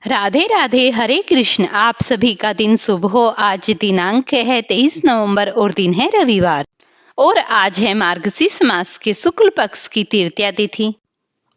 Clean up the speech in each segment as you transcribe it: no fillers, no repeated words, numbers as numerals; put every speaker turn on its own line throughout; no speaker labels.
राधे राधे, हरे कृष्ण। आप सभी का दिन शुभ हो। आज दिनांक है 23 नवंबर और दिन है रविवार और आज है मार्गशीर्ष मास के शुक्ल पक्ष की तृतीया तिथि।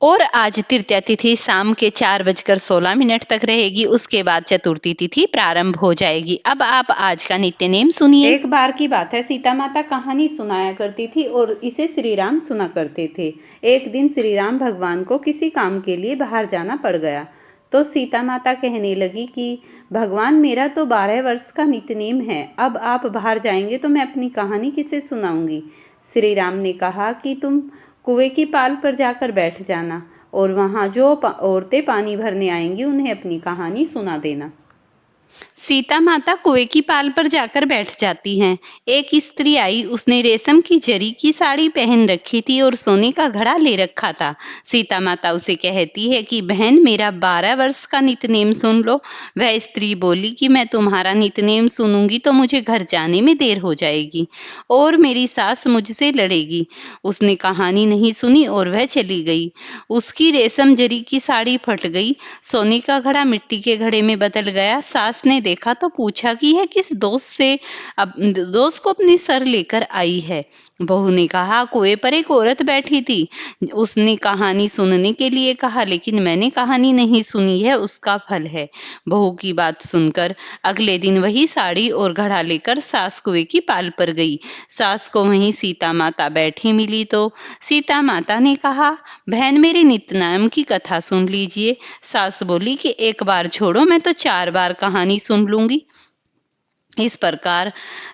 और आज तृतीया तिथि शाम के 4:16 तक रहेगी। उसके बाद चतुर्थी तिथि प्रारंभ हो जाएगी। अब आप आज का नित्य नेम सुनिए।
एक बार की बात है, सीता माता कहानी सुनाया करती थी और इसे श्री राम सुना करते थे। एक दिन श्री राम भगवान को किसी काम के लिए बाहर जाना पड़ गया तो सीता माता कहने लगी कि भगवान, मेरा तो 12 वर्ष का नित्यनेम है, अब आप बाहर जाएंगे तो मैं अपनी कहानी किसे सुनाऊंगी। श्री राम ने कहा कि तुम कुएं की पाल पर जाकर बैठ जाना और वहाँ जो औरतें पानी भरने आएंगी उन्हें अपनी कहानी सुना देना।
सीता माता कुएं की पाल पर जाकर बैठ जाती हैं। एक स्त्री आई, उसने रेशम की जरी की साड़ी पहन रखी थी और सोने का घड़ा ले रखा था। सीता माता उसे कहती है कि बहन, मेरा 12 वर्ष का नित्यनेम सुन लो। वह स्त्री बोली कि मैं तुम्हारा नित्यनेम सुनूंगी तो मुझे घर जाने में देर हो जाएगी और मेरी सास मुझसे लड़ेगी। उसने कहानी नहीं सुनी और वह चली गई। उसकी रेशम जरी की साड़ी फट गई, सोने का घड़ा मिट्टी के घड़े में बदल गया। सास ने देखा तो पूछा कि यह किस दोस्त को अपने सर लेकर आई है। बहू ने कहा, कुएं पर एक औरत बैठी थी, उसने कहानी सुनने के लिए कहा, लेकिन मैंने कहानी नहीं सुनी है, उसका फल है। बहू की बात सुनकर अगले दिन वही साड़ी और घड़ा लेकर सास कुएं की पाल पर गई। सास को वहीं सीता माता बैठी मिली तो सीता माता ने कहा, बहन, मेरे नित्यनेम की कथा सुन लीजिए। सास बोली कि एक बार छोड़ो, मैं तो 4 बार कहानी सुन लूंगी। इस प्रकार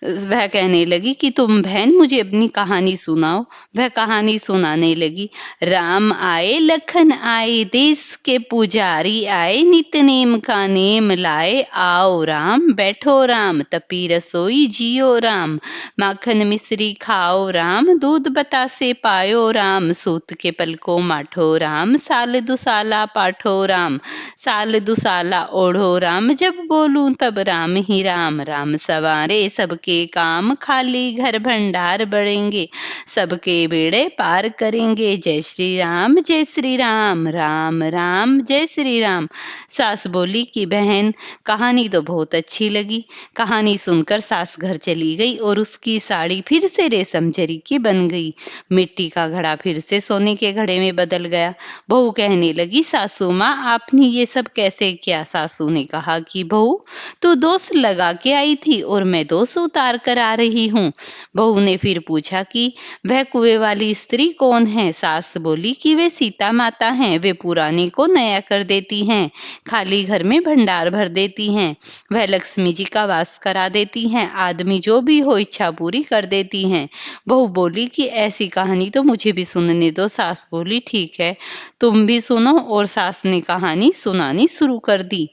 वह कहने लगी कि तुम बहन मुझे अपनी कहानी सुनाओ। वह कहानी सुनाने लगी। राम आए, लखन आए, देश के पुजारी आए, नित्य नेम का नेम लाए। आओ राम, बैठो राम, तपी रसोई जियो राम, माखन मिश्री खाओ राम, दूध बतासे पायो राम, सूत के पलको माठो राम, साल दुसाला पाठो राम, साल दुसाला ओढ़ो राम, जब बोलूं तब राम ही राम, राम सवारे सबके काम, खाली घर भंडार बढ़ेंगे, सबके बेड़े पार करेंगे। जय श्री राम, जय श्री राम, राम राम जय श्री राम। सास बोली कि बहन, कहानी तो बहुत अच्छी लगी। कहानी सुनकर सास घर चली गई और उसकी साड़ी फिर से रेशम जरी की बन गई। मिट्टी का घड़ा फिर से सोने के घड़े में बदल गया। बहू कहने लगी, सासू माँ, आपने ये सब कैसे किया? सासू ने कहा कि बहू, तू दोष लगा के आई थी और मैं दोष उतार कर आ रही हूँ। बहू ने फिर पूछा कि वह कुएं वाली स्त्री कौन है? सास बोली कि वे सीता माता हैं। वे पुराने को नया कर देती हैं, खाली घर में भंडार भर देती हैं, वह लक्ष्मी जी का वास करा देती हैं, आदमी जो भी हो इच्छा पूरी कर देती हैं। बहू बोली कि ऐसी कहानी तो मुझे भी सुनने दो। सास बोली, ठीक है, तुम भी सुनो। और सास ने कहानी सुनानी शुरू कर दी।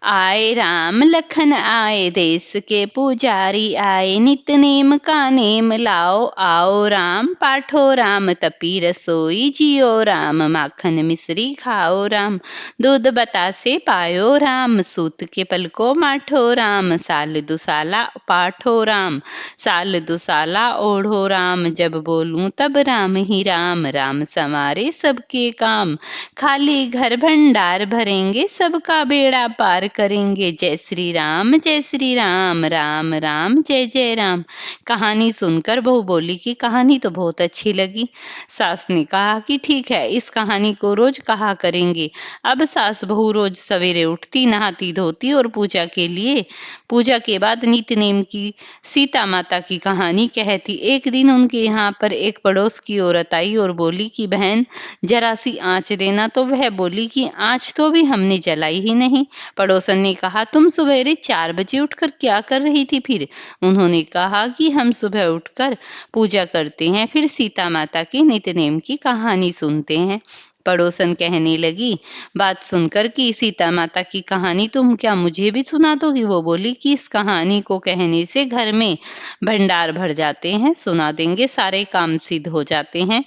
आए राम, लखन आए, देश के पुजारी आए, नित्य नेम का नेम लाओ। आओ राम, पाठो राम, तपी रसोई जियो राम, माखन मिश्री खाओ राम, दूध बतासे पायो राम, सूत के पलको माठो राम, साल दुसाला पाठो राम, साल दुसाला ओढ़ो राम, जब बोलूं तब राम ही राम, राम संवारे सबके काम, खाली घर भंडार भरेंगे, सबका बेड़ा पार करेंगे। जय श्री राम, जय श्री राम, राम राम जय जय राम। कहानी सुनकर बहू बोली कि कहानी तो बहुत अच्छी लगी। सास ने कहा कि ठीक है, इस कहानी को रोज कहा करेंगे। अब सास बहू रोज सवेरे उठती, नहाती धोती और पूजा के बाद नित्य नेम की सीता माता की कहानी कहती। एक दिन उनके यहाँ पर एक पड़ोस की औरत आई और बोली कि बहन, जरा सी आंच देना। तो वह बोली कि आंच तो भी हमने जलाई ही नहीं। पड़ोसन ने कहा, तुम सवेरे 4 बजे उठकर क्या कर रही थी फिर? उन्होंने कहा कि हम सुबह उठकर पूजा करते हैं, फिर सीता माता की नित्य नेम की कहानी सुनते हैं। पड़ोसन कहने लगी, बात सुनकर कि सीता माता की कहानी तुम क्या मुझे भी सुना दोगी? वो बोली कि इस कहानी को कहने से घर में भंडार भर जाते हैं, सुना देंगे, सारे काम सिद्ध हो जाते हैं,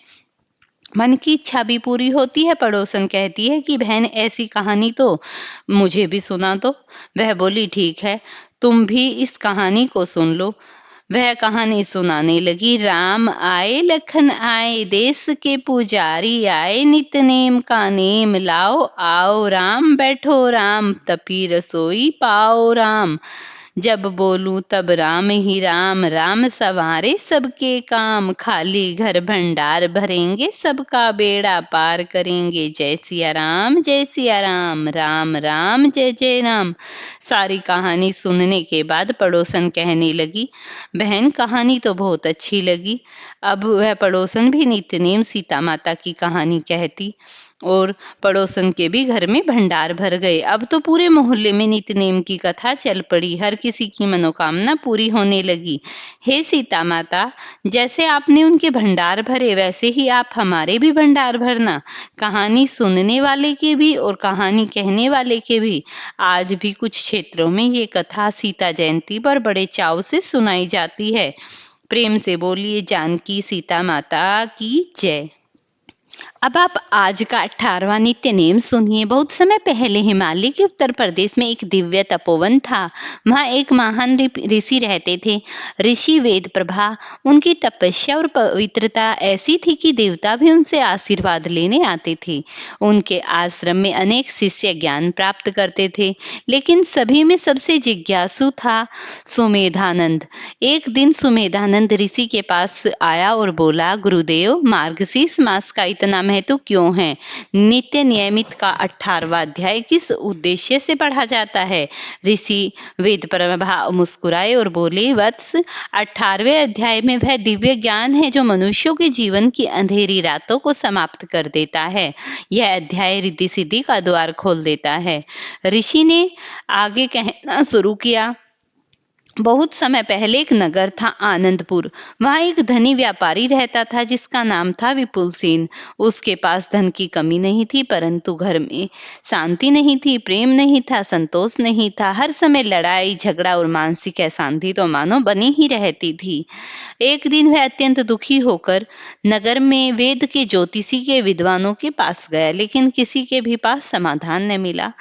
मन की इच्छा भी पूरी होती है। पड़ोसन कहती है कि बहन, ऐसी कहानी तो मुझे भी सुना दो। वह बोली, ठीक है, तुम भी इस कहानी को सुन लो। वह कहानी सुनाने लगी। राम आए लखन आए, देश के पुजारी आए, नित नेम का नेम लाओ। आओ राम बैठो राम, तपी रसोई पाओ राम। जब बोलूं तब राम ही राम, राम संवारे सबके काम। खाली घर भंडार भरेंगे, सबका बेड़ा पार करेंगे। जय सिया राम जय सिया राम, राम राम जय जय राम। सारी कहानी सुनने के बाद पड़ोसन कहने लगी, बहन कहानी तो बहुत अच्छी लगी। अब वह पड़ोसन भी नित्यनेम सीता माता की कहानी कहती और पड़ोसन के भी घर में भंडार भर गए। अब तो पूरे मोहल्ले में नित्यनेम की कथा चल पड़ी, हर किसी की मनोकामना पूरी होने लगी। हे सीता माता, जैसे आपने उनके भंडार भरे वैसे ही आप हमारे भी भंडार भरना। कहानी सुनने वाले के भी और कहानी कहने वाले के भी। आज भी कुछ क्षेत्रों में ये कथा सीता जयंती पर बड़े चाव से सुनाई जाती है। प्रेम से बोलिए जानकी सीता माता की जय। अब आप आज का 18वां नित्य नेम सुनिए। बहुत समय पहले हिमालय के उत्तर प्रदेश में एक दिव्य तपोवन था। वहां एक महान ऋषि रहते थे। ऋषि वेद प्रभा, उनकी तपस्या और पवित्रता ऐसी थी कि देवता भी उनसे आशीर्वाद लेने आते थे। उनके आश्रम में अनेक शिष्य ज्ञान प्राप्त करते थे, लेकिन सभी में सबसे जिज्ञासु था सुमेधानंद। एक दिन सुमेधानंद ऋषि के पास आया और बोला, गुरुदेव, मार्गशीर्ष मास का इतना महत्व क्यों है? नित्य नियमित का 18वां अध्याय किस उद्देश्य से पढ़ा जाता है? ऋषि वेद प्रभा मुस्कुराए और बोले, वत्स, 18वें अध्याय में वह दिव्य ज्ञान है जो मनुष्यों के जीवन की अंधेरी रातों को समाप्त कर देता है। यह अध्याय रिद्धि सिद्धि का द्वार खोल देता है। ऋषि ने आगे कहना शुरू किया। बहुत समय पहले एक नगर था, आनंदपुर। वहां एक धनी व्यापारी रहता था जिसका नाम था विपुल सेन। उसके पास धन की कमी नहीं थी, परंतु घर में शांति नहीं थी, प्रेम नहीं था, संतोष नहीं था। हर समय लड़ाई झगड़ा और मानसिक अशांति तो मानो बनी ही रहती थी। एक दिन वह अत्यंत दुखी होकर नगर में वेद के ज्योतिषी के विद्वानों के पास गया, लेकिन किसी के भी पास समाधान न मिला।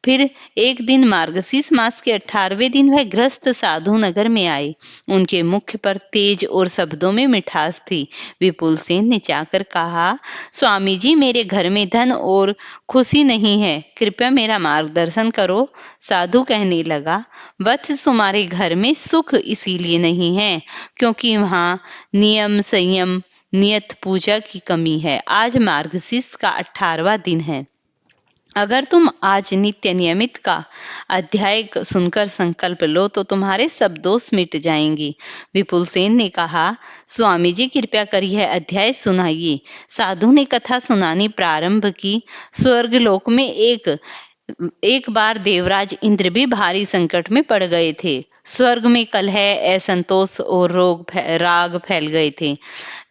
फिर एक दिन मार्गशीर्ष मास के 18वें दिन वह ग्रस्त साधु नगर में आए। उनके मुख पर तेज और शब्दों में मिठास थी। विपुल सेन ने जाकर कहा, स्वामी जी, मेरे घर में धन और खुशी नहीं है, कृपया मेरा मार्गदर्शन करो। साधु कहने लगा, वत्स, तुम्हारे घर में सुख इसीलिए नहीं है क्योंकि वहाँ नियम संयम नियत पूजा की कमी है। आज मार्गशीर्ष का 18वां दिन है। अगर तुम आज नित्य नियमित का अध्याय सुनकर संकल्प लो तो तुम्हारे सब दोष मिट जाएंगे। विपुल सेन ने कहा, स्वामी जी, कृपया कर यह अध्याय सुनाइए। साधु ने कथा सुनानी प्रारंभ की। स्वर्गलोक में एक बार देवराज इंद्र भी भारी संकट में पड़ गए थे। स्वर्ग में कलह, असंतोष और राग फैल गए थे।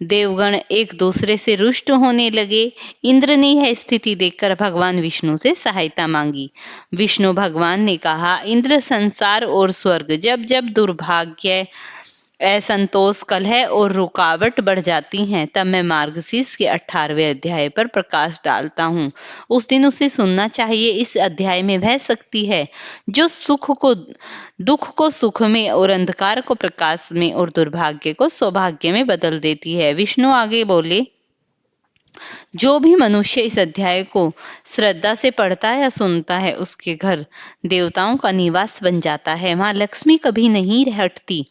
देवगण एक दूसरे से रुष्ट होने लगे। इंद्र ने यह स्थिति देखकर भगवान विष्णु से सहायता मांगी। विष्णु भगवान ने कहा, इंद्र, संसार और स्वर्ग जब जब दुर्भाग्य, असंतोष, कलह और रुकावट बढ़ जाती हैं, तब मैं मार्गशीर्ष के 18वें अध्याय पर प्रकाश डालता हूँ। उस दिन उसे सुनना चाहिए। इस अध्याय में वह शक्ति है जो दुख को सुख में और अंधकार को प्रकाश में और दुर्भाग्य को सौभाग्य में बदल देती है। विष्णु आगे बोले, जो भी मनुष्य इस अध्याय को श्रद्धा से पढ़ता या सुनता है, उसके घर देवताओं का निवास बन जाता है। वहां लक्ष्मी कभी नहीं हटती।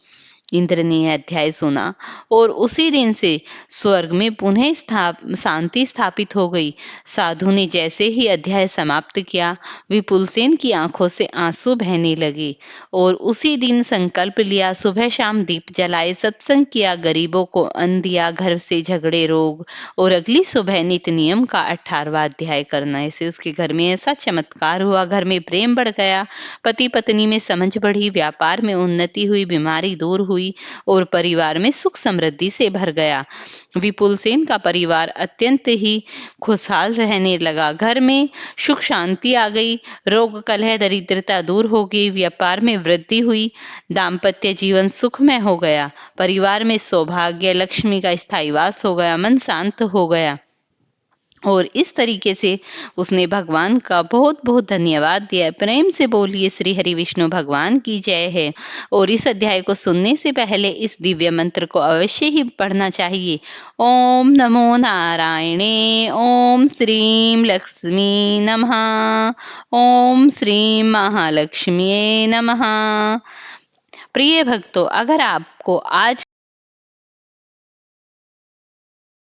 इंद्र ने यह अध्याय सुना और उसी दिन से स्वर्ग में पुनः शांति स्थापित हो गई। साधु ने जैसे ही अध्याय समाप्त किया, विपुल सेन की आंखों से आंसू बहने लगे और उसी दिन संकल्प लिया, सुबह शाम दीप जलाए, सत्संग किया, गरीबों को अन्न दिया, घर से झगड़े, रोग और अगली सुबह नित्य नियम का 18वां अध्याय करना। ऐसे उसके घर में ऐसा चमत्कार हुआ। घर में प्रेम बढ़ गया, पति पत्नी में समझ बढ़ी, व्यापार में उन्नति हुई, बीमारी दूर हुई और परिवार में सुख समृद्धि से भर गया। विपुल सेन का परिवार अत्यंत ही खुशहाल रहने लगा। घर में सुख शांति आ गई, रोग कलह दरिद्रता दूर हो गई, व्यापार में वृद्धि हुई, दाम्पत्य जीवन सुखमय हो गया, परिवार में सौभाग्य लक्ष्मी का स्थायी वास हो गया, मन शांत हो गया। और इस तरीके से उसने भगवान का बहुत बहुत धन्यवाद दिया। प्रेम से बोलिए श्री हरि विष्णु भगवान की जय है। और इस अध्याय को सुनने से पहले इस दिव्य मंत्र को अवश्य ही पढ़ना चाहिए। ओम नमो नारायणे, ओम श्रीम लक्ष्मी नमः, ओम श्रीम महालक्ष्मी नमः। प्रिय भक्तों, अगर आपको आज